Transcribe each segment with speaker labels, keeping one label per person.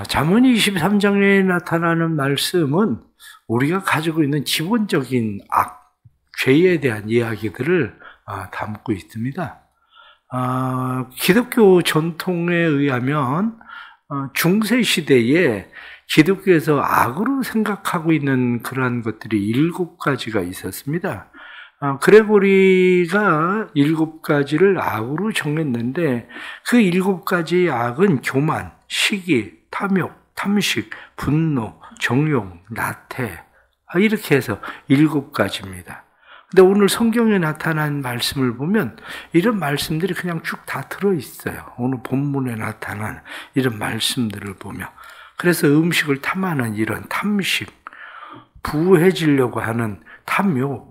Speaker 1: 잠언 23장에 나타나는 말씀은 우리가 가지고 있는 기본적인 죄에 대한 이야기들을 담고 있습니다. 기독교 전통에 의하면 중세 시대에 기독교에서 악으로 생각하고 있는 그러한 것들이 7가지가 있었습니다. 그레고리가 7가지를 악으로 정했는데 그 7가지의 악은 교만, 시기, 탐욕, 탐식, 분노, 정욕, 나태 이렇게 해서 7가지입니다. 근데 오늘 성경에 나타난 말씀을 보면 이런 말씀들이 그냥 쭉 다 들어있어요. 오늘 본문에 나타난 이런 말씀들을 보면. 그래서 음식을 탐하는 이런 탐식, 부해지려고 하는 탐욕,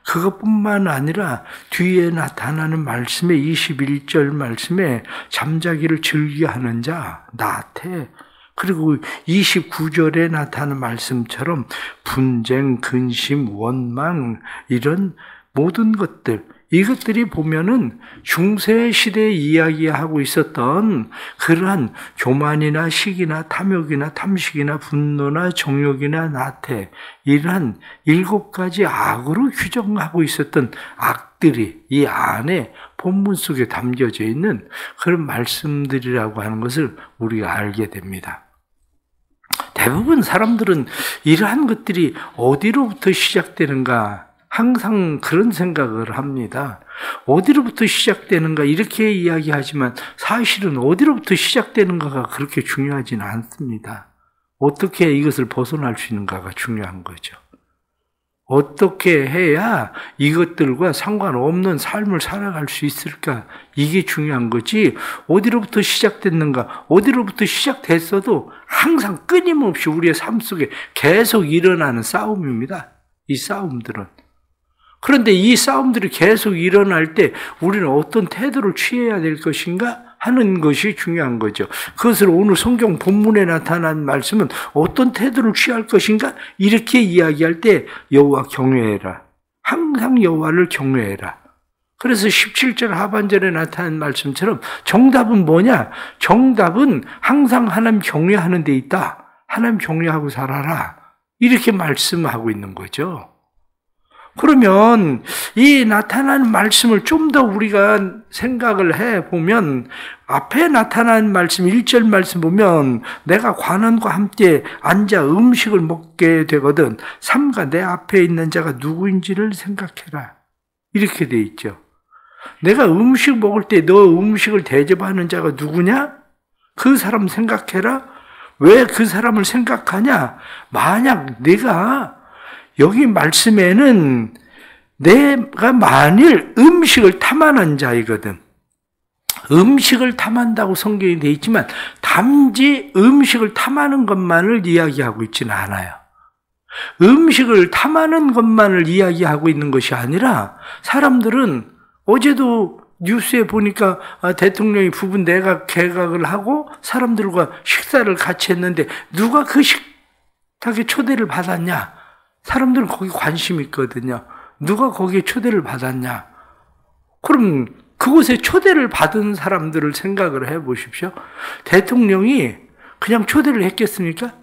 Speaker 1: 그것뿐만 아니라 뒤에 나타나는 말씀에 21절 말씀에 잠자기를 즐겨하는 자, 나태, 그리고 29절에 나타나는 말씀처럼 분쟁, 근심, 원망 이런 모든 것들, 이것들이 보면은 중세 시대에 이야기하고 있었던 그러한 교만이나 시기나 탐욕이나 탐식이나 분노나 정욕이나 나태 이러한 7가지 악으로 규정하고 있었던 악들이 이 안에 본문 속에 담겨져 있는 그런 말씀들이라고 하는 것을 우리가 알게 됩니다. 대부분 사람들은 이러한 것들이 어디로부터 시작되는가 항상 그런 생각을 합니다. 어디로부터 시작되는가 이렇게 이야기하지만 사실은 어디로부터 시작되는가가 그렇게 중요하지는 않습니다. 어떻게 이것을 벗어날 수 있는가가 중요한 거죠. 어떻게 해야 이것들과 상관없는 삶을 살아갈 수 있을까? 이게 중요한 거지 어디로부터 시작됐는가? 어디로부터 시작됐어도 항상 끊임없이 우리의 삶 속에 계속 일어나는 싸움입니다. 이 싸움들은. 그런데 이 싸움들이 계속 일어날 때 우리는 어떤 태도를 취해야 될 것인가 하는 것이 중요한 거죠. 그것을 오늘 성경 본문에 나타난 말씀은 어떤 태도를 취할 것인가 이렇게 이야기할 때 여호와 경외해라. 항상 여호와를 경외해라. 그래서 17절 하반절에 나타난 말씀처럼 정답은 뭐냐? 정답은 항상 하나님 경외하는 데 있다. 하나님 경외하고 살아라. 이렇게 말씀하고 있는 거죠. 그러면 이 나타난 말씀을 좀 더 우리가 생각을 해보면 앞에 나타난 말씀 1절 말씀 보면 내가 관원과 함께 앉아 음식을 먹게 되거든 삼가 내 앞에 있는 자가 누구인지를 생각해라. 이렇게 돼 있죠. 내가 음식 먹을 때 너 음식을 대접하는 자가 누구냐? 그 사람 생각해라. 왜 그 사람을 생각하냐? 만약 내가 여기 말씀에는 내가 만일 음식을 탐하는 자이거든. 음식을 탐한다고 성경이 되어 있지만 단지 음식을 탐하는 것만을 이야기하고 있지는 않아요. 음식을 탐하는 것만을 이야기하고 있는 것이 아니라 사람들은 어제도 뉴스에 보니까 대통령이 부분 내각 개각을 하고 사람들과 식사를 같이 했는데 누가 그 식탁에 초대를 받았냐? 사람들은 거기 관심 있거든요. 누가 거기에 초대를 받았냐? 그럼 그곳에 초대를 받은 사람들을 생각을 해보십시오. 대통령이 그냥 초대를 했겠습니까?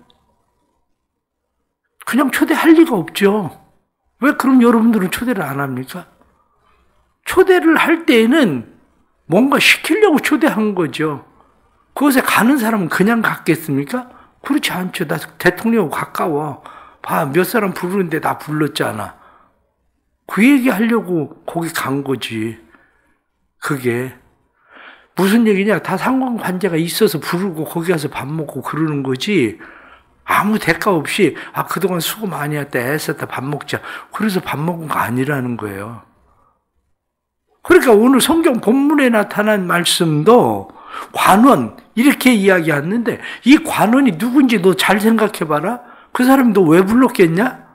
Speaker 1: 그냥 초대할 리가 없죠. 왜 그럼 여러분들은 초대를 안 합니까? 초대를 할 때에는 뭔가 시키려고 초대한 거죠. 그곳에 가는 사람은 그냥 갔겠습니까? 그렇지 않죠. 나 대통령하고 가까워. 봐, 몇 사람 부르는데 나 불렀잖아. 그 얘기 하려고 거기 간 거지. 그게 무슨 얘기냐? 다 상관관계가 있어서 부르고 거기 가서 밥 먹고 그러는 거지. 아무 대가 없이 그동안 수고 많이 했다 애썼다 밥 먹자. 그래서 밥 먹은 거 아니라는 거예요. 그러니까 오늘 성경 본문에 나타난 말씀도 관원 이렇게 이야기하는데 이 관원이 누군지 너 잘 생각해봐라. 그 사람이 너 왜 불렀겠냐?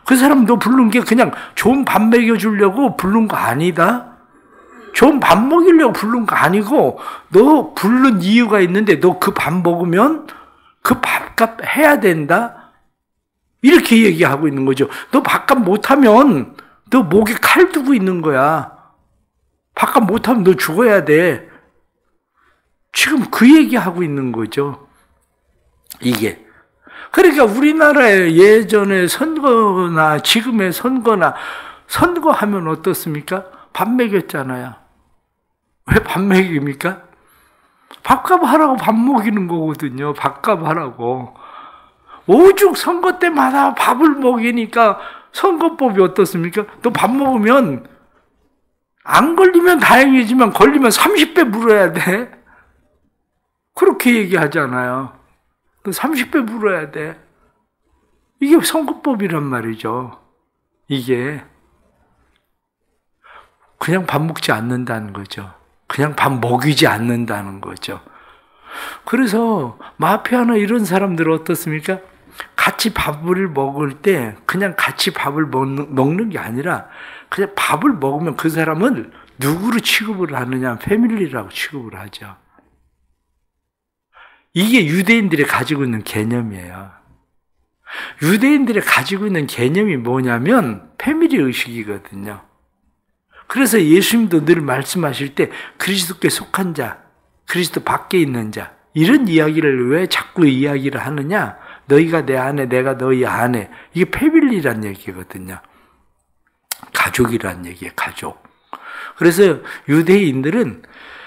Speaker 1: 그 사람 너 부른 게 그냥 좋은 밥 먹여주려고 부른 거 아니다. 좋은 밥 먹이려고 부른 거 아니고 너 부른 이유가 있는데 너 그 밥 먹으면 그 밥값 해야 된다. 이렇게 얘기하고 있는 거죠. 너 밥값 못하면 너 목에 칼 두고 있는 거야. 밥값 못하면 너 죽어야 돼. 지금 그 얘기하고 있는 거죠. 이게. 그러니까 우리나라의 예전의 선거나 지금의 선거나 선거하면 어떻습니까? 밥 먹였잖아요. 왜 밥 먹입니까? 밥값 하라고 밥 먹이는 거거든요. 밥값 하라고. 오죽 선거 때마다 밥을 먹이니까 선거법이 어떻습니까? 또 밥 먹으면 안 걸리면 다행이지만 걸리면 30배 물어야 돼. 그렇게 얘기하잖아요. 30배 물어야 돼. 이게 선거법이란 말이죠. 이게 그냥 밥 먹지 않는다는 거죠. 그냥 밥 먹이지 않는다는 거죠. 그래서 마피아나 이런 사람들은 어떻습니까? 같이 밥을 먹을 때 그냥 같이 밥을 먹는 게 아니라 그냥 밥을 먹으면 그 사람은 누구로 취급을 하느냐? 패밀리라고 취급을 하죠. 이게 유대인들이 가지고 있는 개념이에요. 유대인들이 가지고 있는 개념이 뭐냐면 패밀리 의식이거든요. 그래서 예수님도 늘 말씀하실 때 그리스도께 속한 자, 그리스도 밖에 있는 자, 이런 이야기를 왜 자꾸 이야기를 하느냐? 너희가 내 안에, 내가 너희 안에. 이게 패밀리란 얘기거든요. 가족이란 얘기예요, 가족. 그래서 유대인들은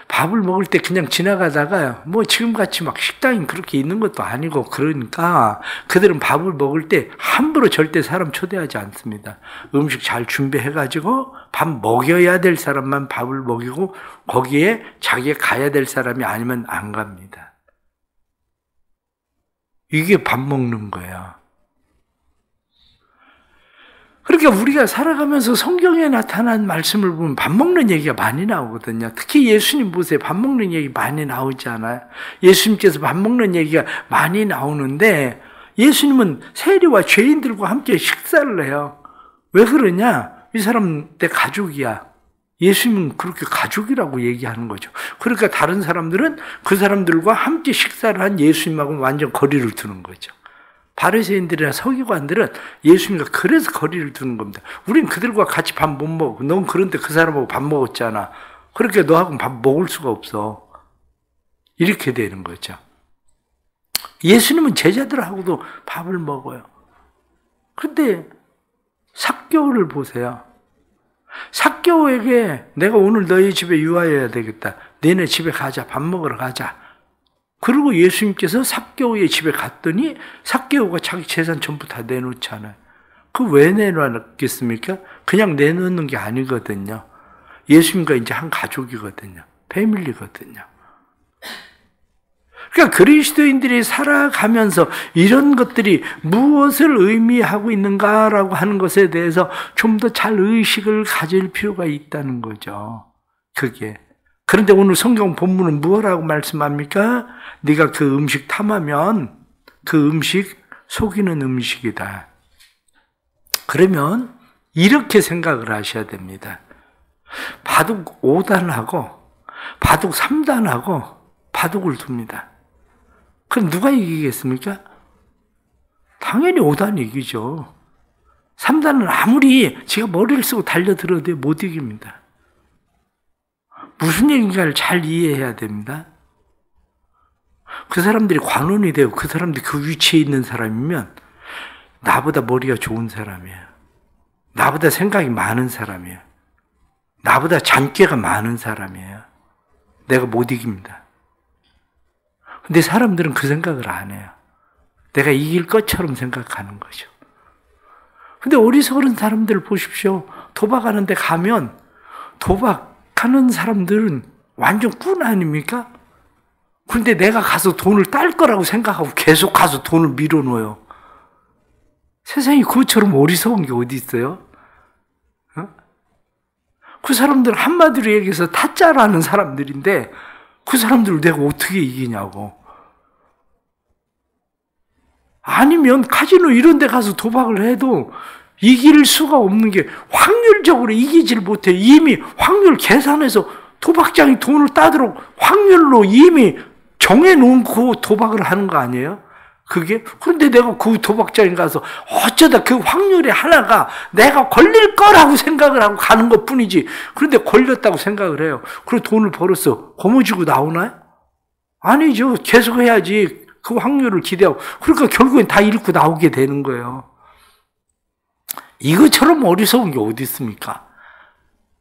Speaker 1: 밥을 먹을 때 그냥 지나가다가 뭐 지금같이 막 식당이 그렇게 있는 것도 아니고 그러니까 그들은 밥을 먹을 때 함부로 절대 사람 초대하지 않습니다. 음식 잘 준비해가지고 밥 먹여야 될 사람만 밥을 먹이고 거기에 자기가 가야 될 사람이 아니면 안 갑니다. 이게 밥 먹는 거예요. 그러니까 우리가 살아가면서 성경에 나타난 말씀을 보면 밥 먹는 얘기가 많이 나오거든요. 특히 예수님 보세요. 밥 먹는 얘기 많이 나오지 않아요? 예수님께서 밥 먹는 얘기가 많이 나오는데 예수님은 세리와 죄인들과 함께 식사를 해요. 왜 그러냐? 이 사람 내 가족이야. 예수님은 그렇게 가족이라고 얘기하는 거죠. 그러니까 다른 사람들은 그 사람들과 함께 식사를 한 예수님하고는 완전 거리를 두는 거죠. 바리새인들이나 서기관들은 예수님과 그래서 거리를 두는 겁니다. 우린 그들과 같이 밥 못 먹어. 넌 그런데 그 사람하고 밥 먹었잖아. 그러니까 너하고는 밥 먹을 수가 없어. 이렇게 되는 거죠. 예수님은 제자들하고도 밥을 먹어요. 근데 삭개오를 보세요. 삭개오에게 내가 오늘 너희 집에 유하여야 되겠다. 너네 집에 가자. 밥 먹으러 가자. 그리고 예수님께서 삭개오의 집에 갔더니 삭개오가 자기 재산 전부 다 내놓잖아요. 그 왜 내놓았겠습니까? 그냥 내놓는 게 아니거든요. 예수님과 이제 한 가족이거든요. 패밀리거든요. 그러니까 그리스도인들이 살아가면서 이런 것들이 무엇을 의미하고 있는가라고 하는 것에 대해서 좀 더 잘 의식을 가질 필요가 있다는 거죠. 그게. 그런데 오늘 성경 본문은 무엇라고 말씀합니까? 네가 그 음식 탐하면 그 음식 속이는 음식이다. 그러면 이렇게 생각을 하셔야 됩니다. 바둑 5단하고 바둑 3단하고 바둑을 둡니다. 그럼 누가 이기겠습니까? 당연히 5단이 이기죠. 3단은 아무리 제가 머리를 쓰고 달려들어도 못 이깁니다. 무슨 얘기인가를 잘 이해해야 됩니다. 그 사람들이 관원이 되고 그 사람들이 그 위치에 있는 사람이면 나보다 머리가 좋은 사람이에요. 나보다 생각이 많은 사람이에요. 나보다 잔꾀가 많은 사람이에요. 내가 못 이깁니다. 근데 사람들은 그 생각을 안 해요. 내가 이길 것처럼 생각하는 거죠. 근데 어리석은 사람들 보십시오. 도박하는 데 가면 도박하는 사람들은 완전 꾼 아닙니까? 근데 내가 가서 돈을 딸 거라고 생각하고 계속 가서 돈을 밀어넣어요. 세상에 그것처럼 어리석은 게 어디 있어요? 그 사람들은 한마디로 얘기해서 타짜라는 사람들인데 그 사람들을 내가 어떻게 이기냐고. 아니면 카지노 이런 데 가서 도박을 해도 이길 수가 없는 게 확률적으로 이기질 못해. 이미 확률 계산해서 도박장이 돈을 따도록 확률로 이미 정해놓고 도박을 하는 거 아니에요? 그게? 그런데 내가 그 도박장에 가서 어쩌다 그 확률의 하나가 내가 걸릴 거라고 생각을 하고 가는 것 뿐이지. 그런데 걸렸다고 생각을 해요. 그리고 돈을 벌었어. 고무지고 나오나요? 아니죠. 계속 해야지. 그 확률을 기대하고, 그러니까 결국엔 다 잃고 나오게 되는 거예요. 이것처럼 어리석은 게 어디 있습니까?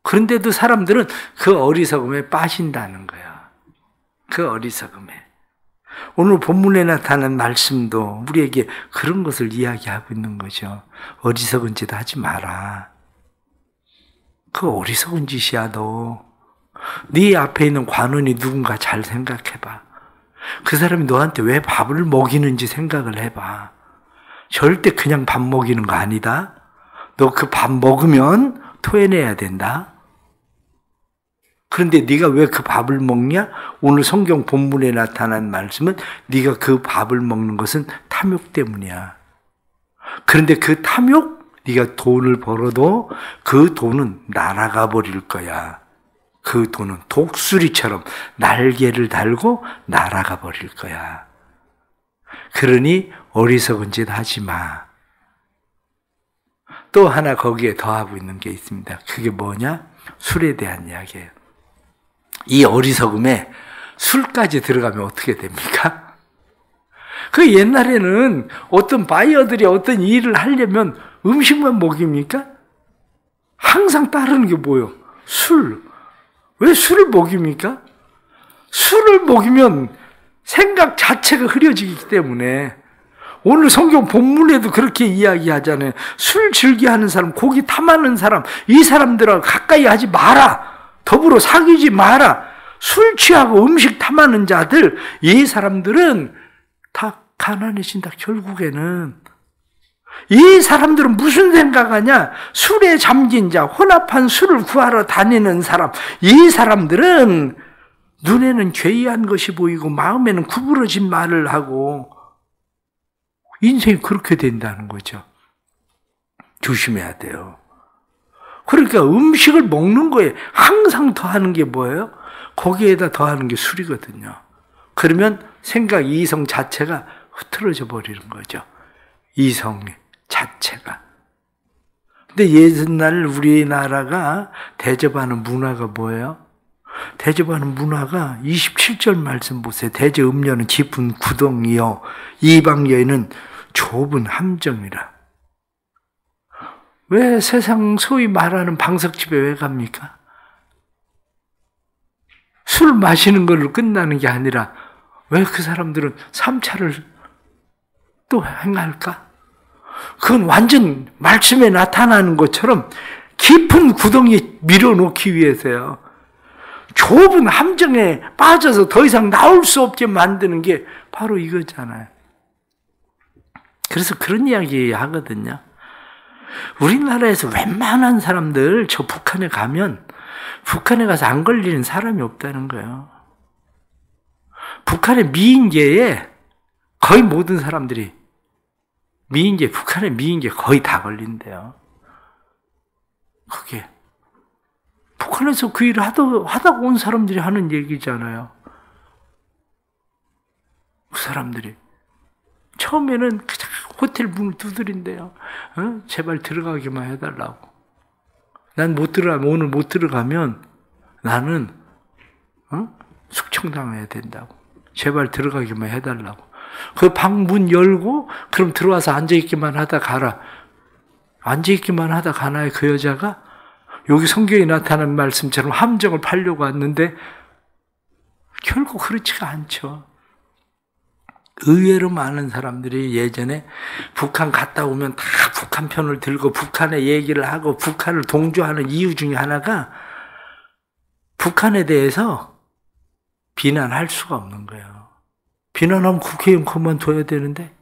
Speaker 1: 그런데도 사람들은 그 어리석음에 빠진다는 거야. 그 어리석음에. 오늘 본문에 나타난 말씀도 우리에게 그런 것을 이야기하고 있는 거죠. 어리석은 짓 하지 마라. 그 어리석은 짓이야, 너. 네 앞에 있는 관원이 누군가 잘 생각해봐. 그 사람이 너한테 왜 밥을 먹이는지 생각을 해봐. 절대 그냥 밥 먹이는 거 아니다. 너 그 밥 먹으면 토해내야 된다. 그런데 네가 왜 그 밥을 먹냐? 오늘 성경 본문에 나타난 말씀은 네가 그 밥을 먹는 것은 탐욕 때문이야. 그런데 그 탐욕, 네가 돈을 벌어도 그 돈은 날아가 버릴 거야. 그 돈은 독수리처럼 날개를 달고 날아가 버릴 거야. 그러니 어리석은 짓 하지 마. 또 하나 거기에 더하고 있는 게 있습니다. 그게 뭐냐? 술에 대한 이야기예요. 이 어리석음에 술까지 들어가면 어떻게 됩니까? 그 옛날에는 어떤 바이어들이 어떤 일을 하려면 음식만 먹입니까? 항상 따르는 게 뭐예요? 술. 왜 술을 먹입니까? 술을 먹이면 생각 자체가 흐려지기 때문에 오늘 성경 본문에도 그렇게 이야기하잖아요. 술 즐겨하는 사람, 고기 탐하는 사람, 이 사람들하고 가까이 하지 마라. 더불어 사귀지 마라. 술 취하고 음식 탐하는 자들, 이 사람들은 다 가난해진다. 결국에는 이 사람들은 무슨 생각하냐? 술에 잠긴 자, 혼합한 술을 구하러 다니는 사람, 이 사람들은 눈에는 괴이한 것이 보이고 마음에는 구부러진 말을 하고 인생이 그렇게 된다는 거죠. 조심해야 돼요. 그러니까 음식을 먹는 거에 항상 더하는 게 뭐예요? 거기에다 더하는 게 술이거든요. 그러면 생각, 이성 자체가 흐트러져 버리는 거죠. 이성 자체가. 근데 옛날 우리나라가 대접하는 문화가 뭐예요? 대접하는 문화가 27절 말씀 보세요. 대저 음녀는 깊은 구덩이요 이방 여인은 좁은 함정이라. 왜 세상 소위 말하는 방석집에 왜 갑니까? 술 마시는 걸로 끝나는 게 아니라 왜 그 사람들은 3차를 또 행할까? 그건 완전 말씀에 나타나는 것처럼 깊은 구덩이에 밀어놓기 위해서요. 좁은 함정에 빠져서 더 이상 나올 수 없게 만드는 게 바로 이거잖아요. 그래서 그런 이야기 하거든요. 우리나라에서 웬만한 사람들 저 북한에 가면 북한에 가서 안 걸리는 사람이 없다는 거예요. 북한의 미인계에 거의 모든 사람들이 미인계, 북한의 미인계 거의 다 걸린대요. 그게 북한에서 그 일을 하다가 온 사람들이 하는 얘기잖아요. 그 사람들이 처음에는 그냥 호텔 문을 두드린대요. 제발 들어가기만 해달라고. 난 못 들어가면, 오늘 못 들어가면 나는 숙청당해야 된다고. 제발 들어가기만 해달라고. 그 방 문 열고 그럼 들어와서 앉아있기만 하다 가라. 앉아있기만 하다 가나요? 그 여자가 여기 성경에 나타난 말씀처럼 함정을 파려고 왔는데 결국 그렇지가 않죠. 의외로 많은 사람들이 예전에 북한 갔다 오면 다 북한 편을 들고 북한의 얘기를 하고 북한을 동조하는 이유 중에 하나가 북한에 대해서 비난할 수가 없는 거예요. 비난하면 국회의원 그만둬야 되는데,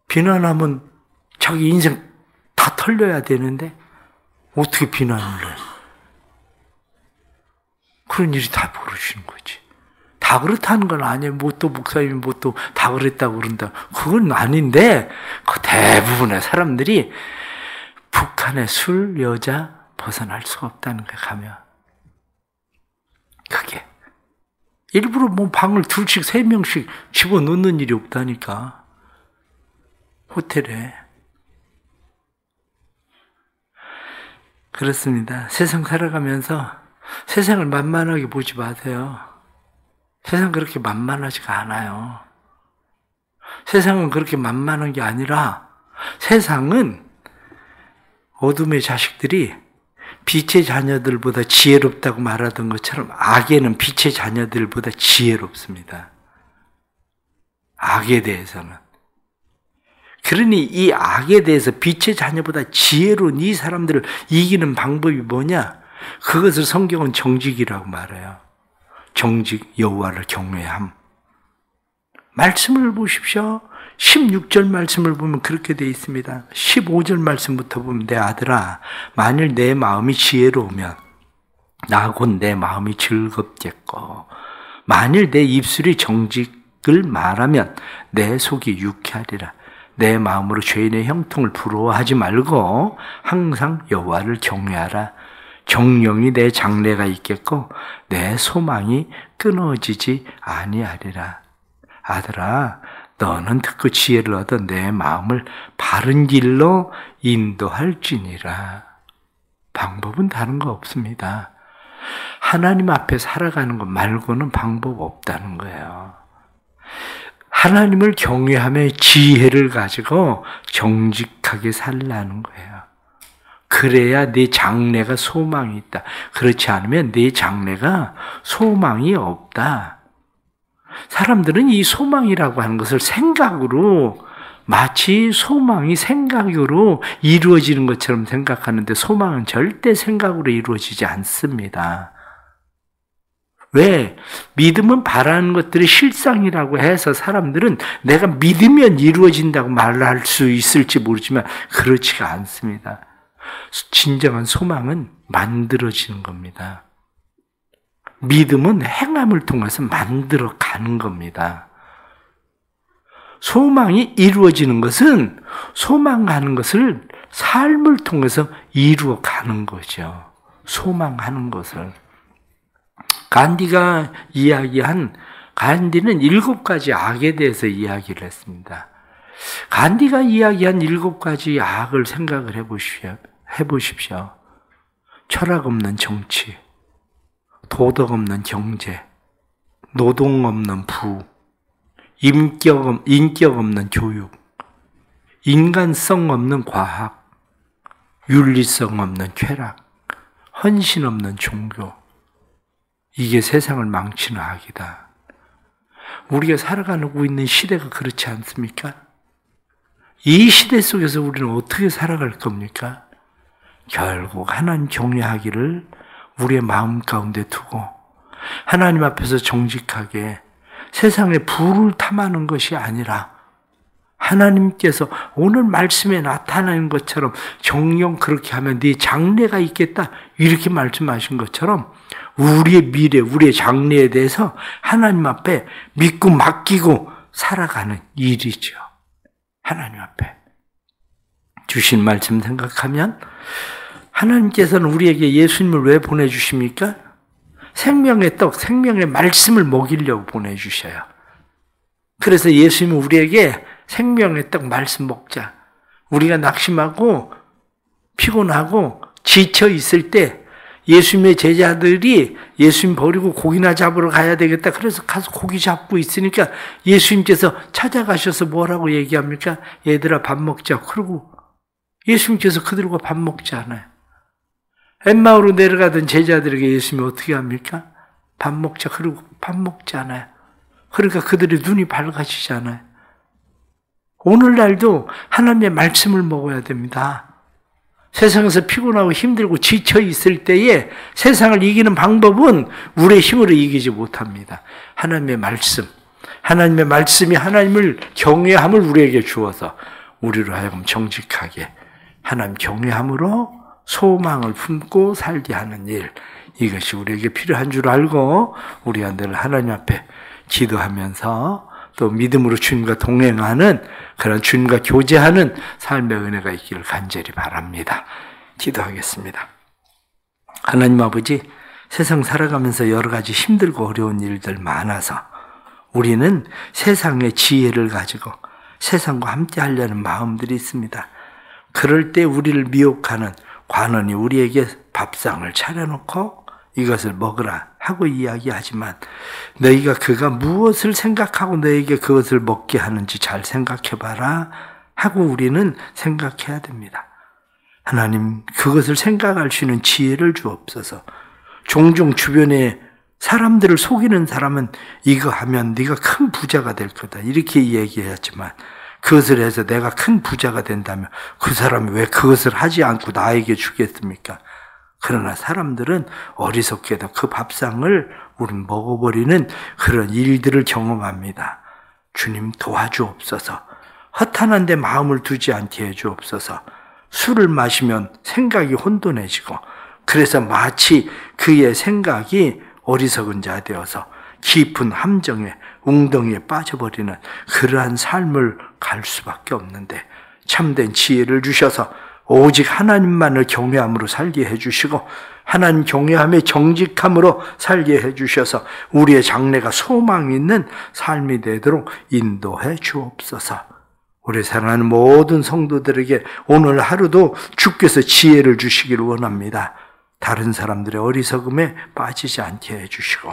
Speaker 1: 비난하면 자기 인생 다 털려야 되는데 어떻게 비난을 해? 그런 일이 다 벌어지는 거지. 다 그렇다는 건 아니에요. 뭐 또 목사님이 뭐 또 다 그랬다고 그런다. 그건 아닌데, 그 대부분의 사람들이 북한의 술, 여자 벗어날 수가 없다는 거야, 가면. 그게. 일부러 뭐 방을 둘씩, 세 명씩 집어넣는 일이 없다니까. 호텔에. 그렇습니다. 세상 살아가면서 세상을 만만하게 보지 마세요. 세상 그렇게 만만하지가 않아요. 세상은 그렇게 만만한 게 아니라 세상은 어둠의 자식들이 빛의 자녀들보다 지혜롭다고 말하던 것처럼 악에는 빛의 자녀들보다 지혜롭습니다. 악에 대해서는. 그러니 이 악에 대해서 빛의 자녀보다 지혜로운 이 사람들을 이기는 방법이 뭐냐? 그것을 성경은 정직이라고 말해요. 정직, 여호와를 경외함. 말씀을 보십시오. 16절 말씀을 보면 그렇게 되어 있습니다. 15절 말씀부터 보면 내 아들아 만일 내 마음이 지혜로우면 나 곧 내 마음이 즐겁겠고 만일 내 입술이 정직을 말하면 내 속이 유쾌하리라. 내 마음으로 죄인의 형통을 부러워하지 말고 항상 여호와를 경외하라. 정령이 내 장래가 있겠고 내 소망이 끊어지지 아니하리라. 아들아 너는 듣고 지혜를 얻어 내 마음을 바른 길로 인도할지니라. 방법은 다른 거 없습니다. 하나님 앞에 살아가는 것 말고는 방법 없다는 거예요. 하나님을 경외하며 지혜를 가지고 정직하게 살라는 거예요. 그래야 네 장래가 소망이 있다. 그렇지 않으면 네 장래가 소망이 없다. 사람들은 이 소망이라고 하는 것을 생각으로 마치 소망이 생각으로 이루어지는 것처럼 생각하는데 소망은 절대 생각으로 이루어지지 않습니다. 왜? 믿음은 바라는 것들이 실상이라고 해서 사람들은 내가 믿으면 이루어진다고 말할 수 있을지 모르지만 그렇지가 않습니다. 진정한 소망은 만들어지는 겁니다. 믿음은 행함을 통해서 만들어 가는 겁니다. 소망이 이루어지는 것은 소망하는 것을 삶을 통해서 이루어 가는 거죠. 소망하는 것을. 간디는 7가지 악에 대해서 이야기를 했습니다. 간디가 이야기한 7가지 악을 생각을 해보십시오. 철학 없는 정치, 도덕 없는 경제, 노동 없는 부, 인격 없는 교육, 인간성 없는 과학, 윤리성 없는 쾌락, 헌신 없는 종교. 이게 세상을 망치는 악이다. 우리가 살아가고 있는 시대가 그렇지 않습니까? 이 시대 속에서 우리는 어떻게 살아갈 겁니까? 결국 하나님 경외하기를 우리의 마음 가운데 두고 하나님 앞에서 정직하게 세상에 부를 탐하는 것이 아니라 하나님께서 오늘 말씀에 나타나는 것처럼 정령 그렇게 하면 네 장래가 있겠다 이렇게 말씀하신 것처럼 우리의 미래, 우리의 장래에 대해서 하나님 앞에 믿고 맡기고 살아가는 일이죠. 하나님 앞에 주신 말씀 생각하면 하나님께서는 우리에게 예수님을 왜 보내주십니까? 생명의 떡, 생명의 말씀을 먹이려고 보내주셔요. 그래서 예수님은 우리에게 생명의 떡 말씀 먹자. 우리가 낙심하고 피곤하고 지쳐 있을 때 예수님의 제자들이 예수님 버리고 고기나 잡으러 가야 되겠다. 그래서 가서 고기 잡고 있으니까 예수님께서 찾아가셔서 뭐라고 얘기합니까? 얘들아 밥 먹자. 그러고 예수님께서 그들과 밥 먹지 않아요. 엠마오로 내려가던 제자들에게 예수님이 어떻게 합니까? 밥 먹자. 그러고 밥 먹지 않아요. 그러니까 그들의 눈이 밝아지지 않아요. 오늘날도 하나님의 말씀을 먹어야 됩니다. 세상에서 피곤하고 힘들고 지쳐 있을 때에 세상을 이기는 방법은 우리의 힘으로 이기지 못합니다. 하나님의 말씀, 하나님의 말씀이 하나님을 경외함을 우리에게 주어서 우리로 하여금 정직하게 하나님 경외함으로 소망을 품고 살게 하는 일, 이것이 우리에게 필요한 줄 알고 우리가 늘 하나님 앞에 기도하면서 또 믿음으로 주님과 동행하는 그런 주님과 교제하는 삶의 은혜가 있기를 간절히 바랍니다. 기도하겠습니다. 하나님 아버지, 세상 살아가면서 여러 가지 힘들고 어려운 일들 많아서 우리는 세상의 지혜를 가지고 세상과 함께 하려는 마음들이 있습니다. 그럴 때 우리를 미혹하는 관원이 우리에게 밥상을 차려놓고 이것을 먹으라 하고 이야기하지만 너희가 그가 무엇을 생각하고 너에게 그것을 먹게 하는지 잘 생각해봐라 하고 우리는 생각해야 됩니다. 하나님, 그것을 생각할 수 있는 지혜를 주옵소서. 종종 주변에 사람들을 속이는 사람은 이거 하면 네가 큰 부자가 될 거다 이렇게 얘기했지만 그것을 해서 내가 큰 부자가 된다면 그 사람이 왜 그것을 하지 않고 나에게 주겠습니까? 그러나 사람들은 어리석게도 그 밥상을 우린 먹어버리는 그런 일들을 경험합니다. 주님 도와주옵소서. 허탄한 데 마음을 두지 않게 해주옵소서. 술을 마시면 생각이 혼돈해지고 그래서 마치 그의 생각이 어리석은 자 되어서 깊은 함정에 웅덩이에 빠져버리는 그러한 삶을 갈 수밖에 없는데 참된 지혜를 주셔서 오직 하나님만을 경외함으로 살게 해주시고 하나님 경외함의 정직함으로 살게 해주셔서 우리의 장래가 소망 있는 삶이 되도록 인도해 주옵소서. 우리 사랑하는 모든 성도들에게 오늘 하루도 주께서 지혜를 주시기를 원합니다. 다른 사람들의 어리석음에 빠지지 않게 해주시고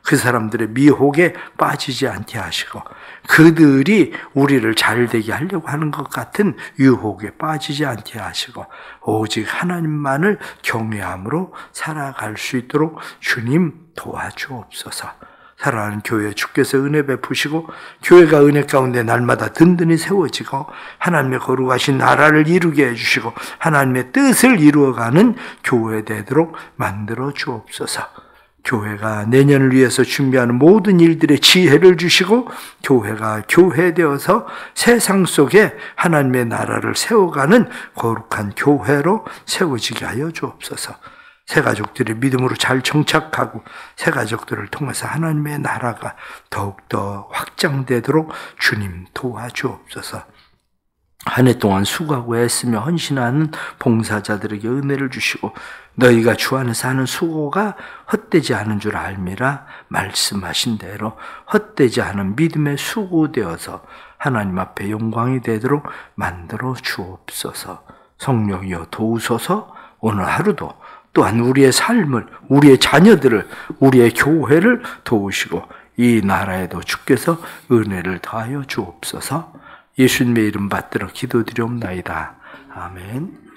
Speaker 1: 그 사람들의 미혹에 빠지지 않게 하시고 그들이 우리를 잘되게 하려고 하는 것 같은 유혹에 빠지지 않게 하시고 오직 하나님만을 경외함으로 살아갈 수 있도록 주님 도와주옵소서. 사랑하는 교회 주께서 은혜 베푸시고 교회가 은혜 가운데 날마다 든든히 세워지고 하나님의 거룩하신 나라를 이루게 해주시고 하나님의 뜻을 이루어가는 교회 되도록 만들어 주옵소서. 교회가 내년을 위해서 준비하는 모든 일들의 지혜를 주시고 교회가 교회되어서 세상 속에 하나님의 나라를 세워가는 거룩한 교회로 세워지게 하여 주옵소서. 새가족들이 믿음으로 잘 정착하고 새가족들을 통해서 하나님의 나라가 더욱더 확장되도록 주님 도와주옵소서. 한 해 동안 수고하고 애쓰며 헌신하는 봉사자들에게 은혜를 주시고 너희가 주 안에서 하는 수고가 헛되지 않은 줄 알미라 말씀하신 대로 헛되지 않은 믿음의 수고되어서 하나님 앞에 영광이 되도록 만들어 주옵소서. 성령이여 도우소서. 오늘 하루도 또한 우리의 삶을, 우리의 자녀들을, 우리의 교회를 도우시고 이 나라에도 주께서 은혜를 더하여 주옵소서. 예수님의 이름 받들어 기도드리옵나이다. 아멘.